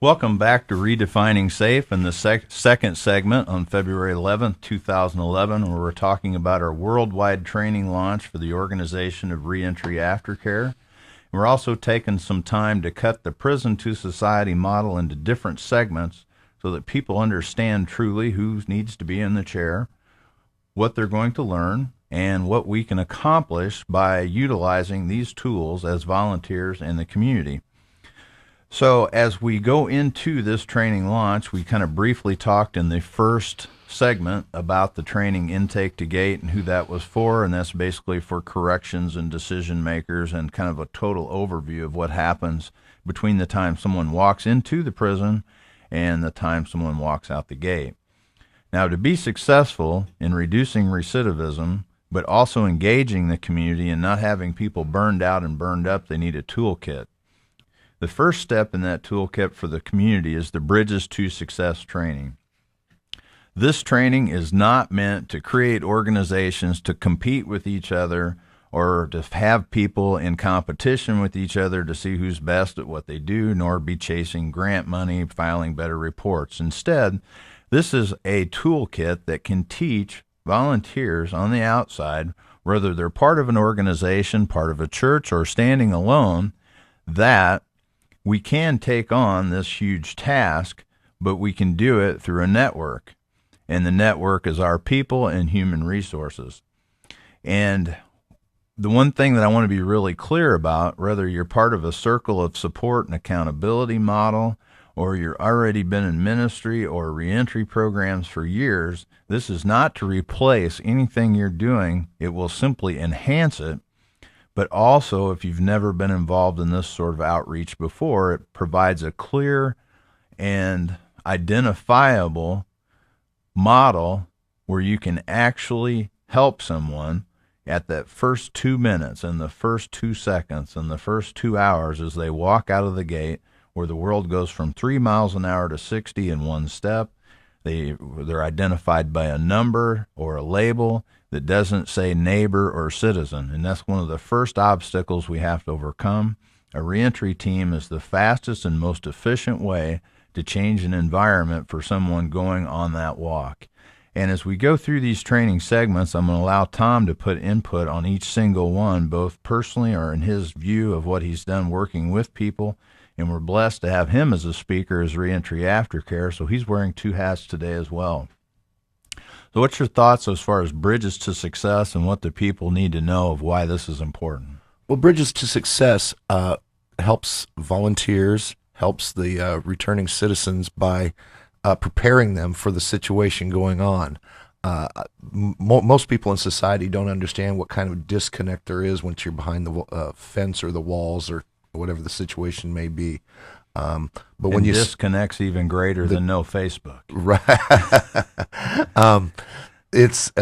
Welcome back to Redefining Safe in the second segment on February 11th, 2011, where we're talking about our worldwide training launch for the Organization of Reentry Aftercare. And we're also taking some time to cut the prison to society model into different segments so that people understand truly who needs to be in the chair, what they're going to learn, and what we can accomplish by utilizing these tools as volunteers in the community. So as we go into this training launch, we kind of briefly talked in the first segment about the training intake to gate and who that was for, and that's basically for corrections and decision makers and kind of a total overview of what happens between the time someone walks into the prison and the time someone walks out the gate. Now, to be successful in reducing recidivism, but also engaging the community and not having people burned out and burned up, they need a toolkit. The first step in that toolkit for the community is the Bridges to Success training. This training is not meant to create organizations to compete with each other or to have people in competition with each other to see who's best at what they do, nor be chasing grant money, filing better reports. Instead, this is a toolkit that can teach volunteers on the outside, whether they're part of an organization, part of a church, or standing alone, that we can take on this huge task, but we can do it through a network. And the network is our people and human resources. And the one thing that I want to be really clear about, whether you're part of a circle of support and accountability model, or you're already been in ministry or reentry programs for years, this is not to replace anything you're doing. It will simply enhance it. But also, if you've never been involved in this sort of outreach before, it provides a clear and identifiable model where you can actually help someone at that first 2 minutes and the first 2 seconds and the first 2 hours as they walk out of the gate, where the world goes from 3 miles an hour to 60 in one step. They're identified by a number or a label that doesn't say neighbor or citizen, and that's one of the first obstacles we have to overcome. A reentry team is the fastest and most efficient way to change an environment for someone going on that walk. And as we go through these training segments, I'm going to allow Tom to put input on each single one, both personally or in his view of what he's done working with people. And we're blessed to have him as a speaker as Reentry Aftercare, so he's wearing 2 hats today as well. So what's your thoughts as far as Bridges to Success and what the people need to know of why this is important? Well, Bridges to Success helps volunteers, helps the returning citizens by preparing them for the situation going on. Most people in society don't understand what kind of disconnect there is once you're behind the fence or the walls or whatever the situation may be. But when you disconnect's even greater than no Facebook, right? It's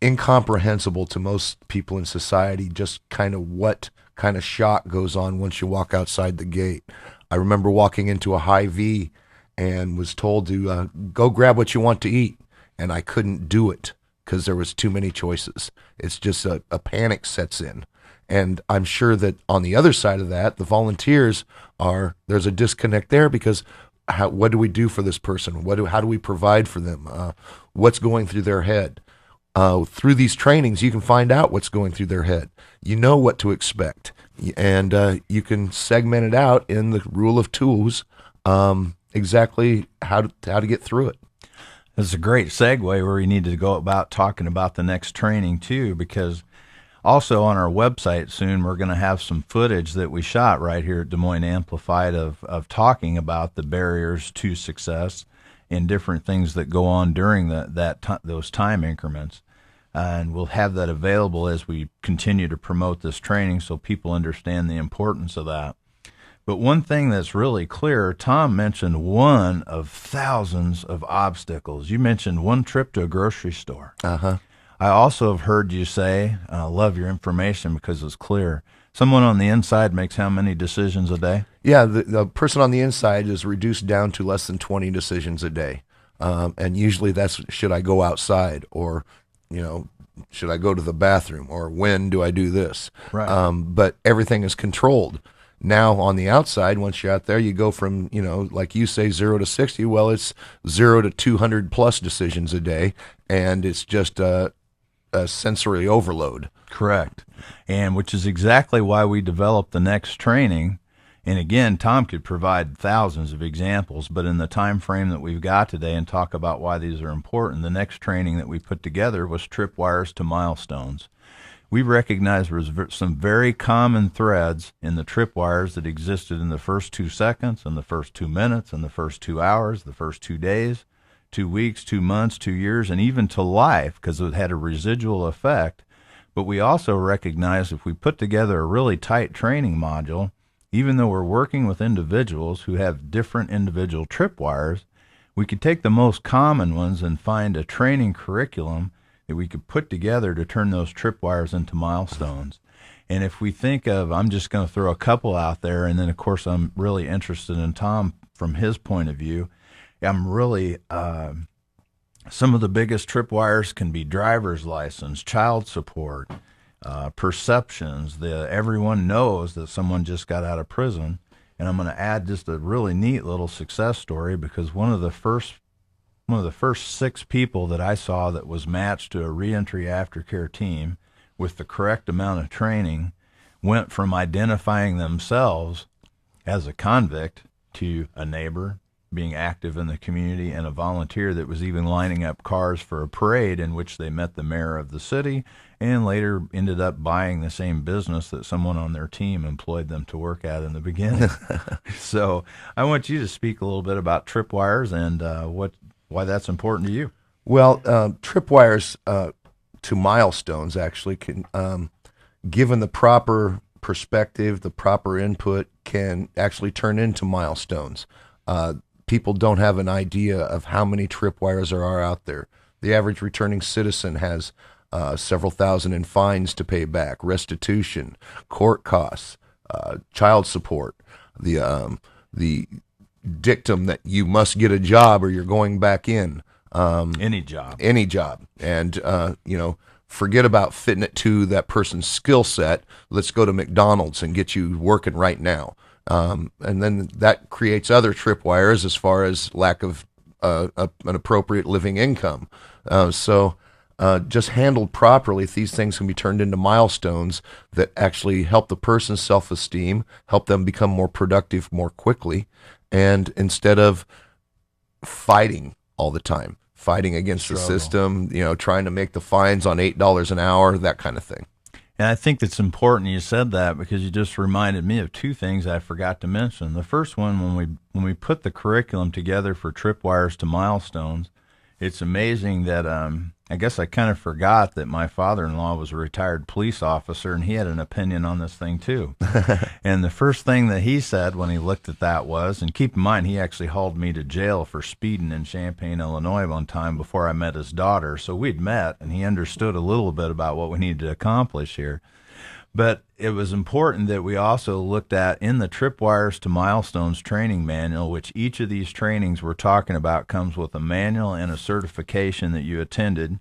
incomprehensible to most people in society just kind of what kind of shock goes on once you walk outside the gate. I remember walking into a Hy-Vee and was told to go grab what you want to eat, and I couldn't do it because there was too many choices. It's just a panic sets in. And I'm sure that on the other side of that, the volunteers there's a disconnect there because what do we do for this person? How do we provide for them? What's going through their head? Through these trainings, you can find out what's going through their head. You know what to expect, and you can segment it out in the rule of tools, exactly how to get through it. This is a great segue where we need to go about talking about the next training too, because also on our website soon we're going to have some footage that we shot right here at Des Moines Amplified of talking about the barriers to success and different things that go on during those time increments. And we'll have that available as we continue to promote this training so people understand the importance of that. But one thing that's really clear, Tom mentioned one of thousands of obstacles. You mentioned one trip to a grocery store. Uh-huh. I also have heard you say, I love your information because it's clear, someone on the inside makes how many decisions a day? Yeah, the person on the inside is reduced down to less than 20 decisions a day. And usually that's, should I go outside, or, should I go to the bathroom, or when do I do this? Right. But everything is controlled. Now on the outside, once you're out there, you go from, like you say, 0 to 60. Well, it's 0 to 200 plus decisions a day, and it's just a sensory overload. Correct. And which is exactly why we developed the next training. And again, Tom could provide thousands of examples, but in the time frame that we've got today and talk about why these are important, the next training that we put together was Tripwires to Milestones. We recognized there was some very common threads in the tripwires that existed in the first 2 seconds and the first 2 minutes and the first 2 hours, the first 2 days, 2 weeks, 2 months, 2 years, and even to life, because it had a residual effect. But we also recognized if we put together a really tight training module, even though we're working with individuals who have different individual tripwires, we could take the most common ones and find a training curriculum that we could put together to turn those tripwires into milestones. And if we think of, I'm just going to throw a couple out there, and then of course I'm really interested in Tom from his point of view. I'm really, some of the biggest tripwires can be driver's license, child support, perceptions. Everyone knows that someone just got out of prison. And I'm going to add just a really neat little success story, because one of the first 6 people that I saw that was matched to a reentry aftercare team with the correct amount of training went from identifying themselves as a convict to a neighbor, being active in the community, and a volunteer that was even lining up cars for a parade in which they met the mayor of the city and later ended up buying the same business that someone on their team employed them to work at in the beginning. So I want you to speak a little bit about tripwires and why that's important to you. Well, tripwires to milestones actually can, given the proper perspective, the proper input, can actually turn into milestones. People don't have an idea of how many tripwires there are out there. The average returning citizen has several thousand in fines to pay back, restitution, court costs, child support, the dictum that you must get a job or you're going back in. Any job. And, forget about fitting it to that person's skill set. Let's go to McDonald's and get you working right now. And then that creates other tripwires as far as lack of an appropriate living income. So just handled properly, these things can be turned into milestones that actually help the person's self-esteem, help them become more productive more quickly, and instead of fighting all the time, fighting against the system, trying to make the fines on $8 an hour, that kind of thing. And I think it's important you said that, because you just reminded me of 2 things I forgot to mention. The first one, when we put the curriculum together for Tripwires to Milestones, it's amazing that I guess I kind of forgot that my father-in-law was a retired police officer, and he had an opinion on this thing too. And the first thing that he said when he looked at that was, and keep in mind, he actually hauled me to jail for speeding in Champaign, Illinois one time before I met his daughter. So we'd met, and he understood a little bit about what we needed to accomplish here. But it was important that we also looked at in the Tripwires to Milestones training manual, which each of these trainings we're talking about comes with a manual and a certification that you attended.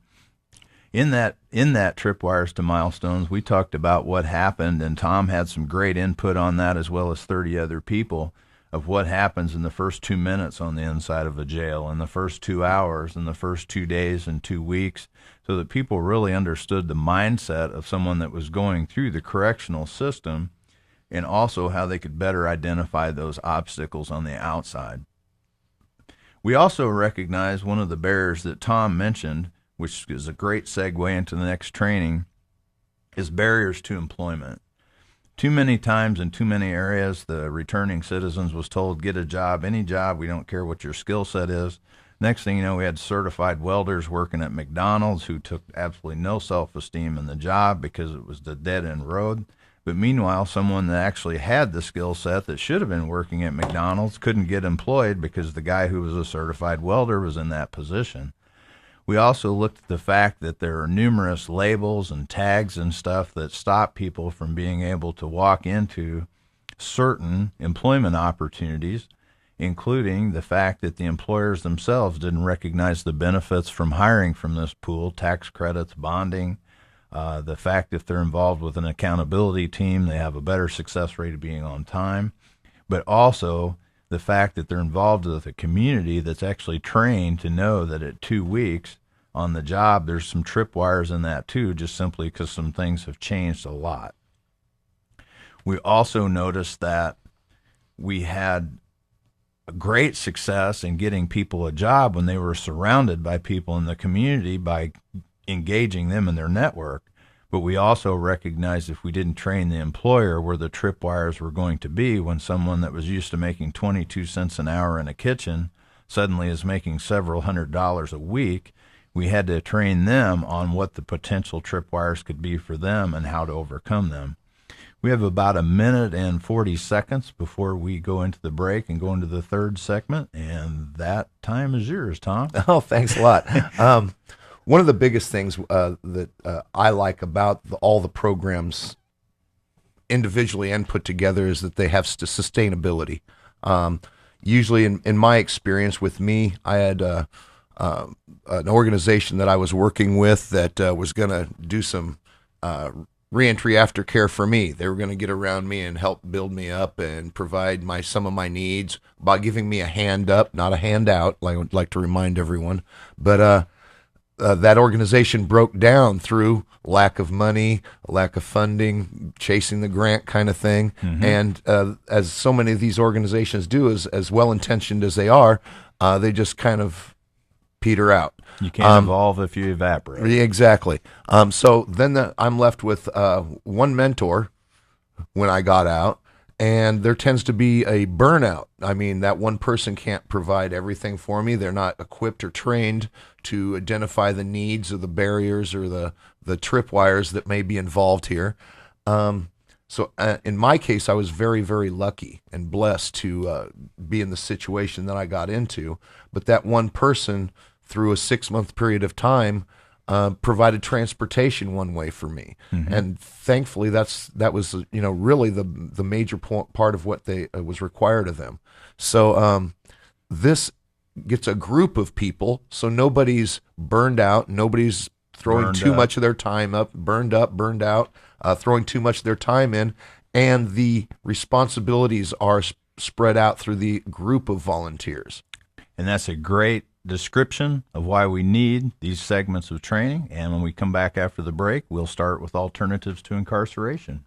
In that Tripwires to Milestones, we talked about what happened, and Tom had some great input on that, as well as 30 other people, of what happens in the first 2 minutes on the inside of a jail, in the first 2 hours, in the first 2 days and 2 weeks, so that people really understood the mindset of someone that was going through the correctional system, and also how they could better identify those obstacles on the outside. We also recognize one of the barriers that Tom mentioned, which is a great segue into the next training, is barriers to employment. Too many times in too many areas, the returning citizens was told, get a job, any job, we don't care what your skill set is. Next thing you know, we had certified welders working at McDonald's who took absolutely no self-esteem in the job because it was the dead-end road. But meanwhile, someone that actually had the skill set that should have been working at McDonald's couldn't get employed because the guy who was a certified welder was in that position. We also looked at the fact that there are numerous labels and tags and stuff that stop people from being able to walk into certain employment opportunities, including the fact that the employers themselves didn't recognize the benefits from hiring from this pool, tax credits, bonding, The fact if they're involved with an accountability team, they have a better success rate of being on time. But also the fact that they're involved with a community that's actually trained to know that at 2 weeks on the job, there's some tripwires in that too, just simply because some things have changed a lot. We also noticed that we had a great success in getting people a job when they were surrounded by people in the community by engaging them in their network. But we also recognized if we didn't train the employer where the tripwires were going to be when someone that was used to making 22 cents an hour in a kitchen suddenly is making several $100s a week, we had to train them on what the potential tripwires could be for them and how to overcome them. We have about 1 minute and 40 seconds before we go into the break and go into the third segment, and that time is yours, Tom. Oh, thanks a lot. One of the biggest things that I like about all the programs individually and put together is that they have sustainability. Usually, in my experience with me, I had an organization that I was working with that was going to do some reentry aftercare for me. They were going to get around me and help build me up and provide some of my needs by giving me a hand up, not a handout, like I would like to remind everyone. But that organization broke down through lack of money, lack of funding, chasing the grant kind of thing. Mm-hmm. And as so many of these organizations do, as well-intentioned as they are, they just kind of peter out. You can't evolve if you evaporate. Exactly. So then I'm left with one mentor when I got out, and there tends to be a burnout. I mean, that one person can't provide everything for me. They're not equipped or trained to identify the needs or the barriers or the tripwires that may be involved here. So in my case, I was very, very lucky and blessed to be in the situation that I got into. But that one person, through a 6-month period of time, provided transportation one way for me. Mm-hmm. And thankfully that was really the major part of what they was required of them. So this gets a group of people, so nobody's burned out, nobody's throwing too much of their time up, burned out, throwing too much of their time in, and the responsibilities are spread out through the group of volunteers. And that's a great description of why we need these segments of training. And when we come back after the break, we'll start with alternatives to incarceration.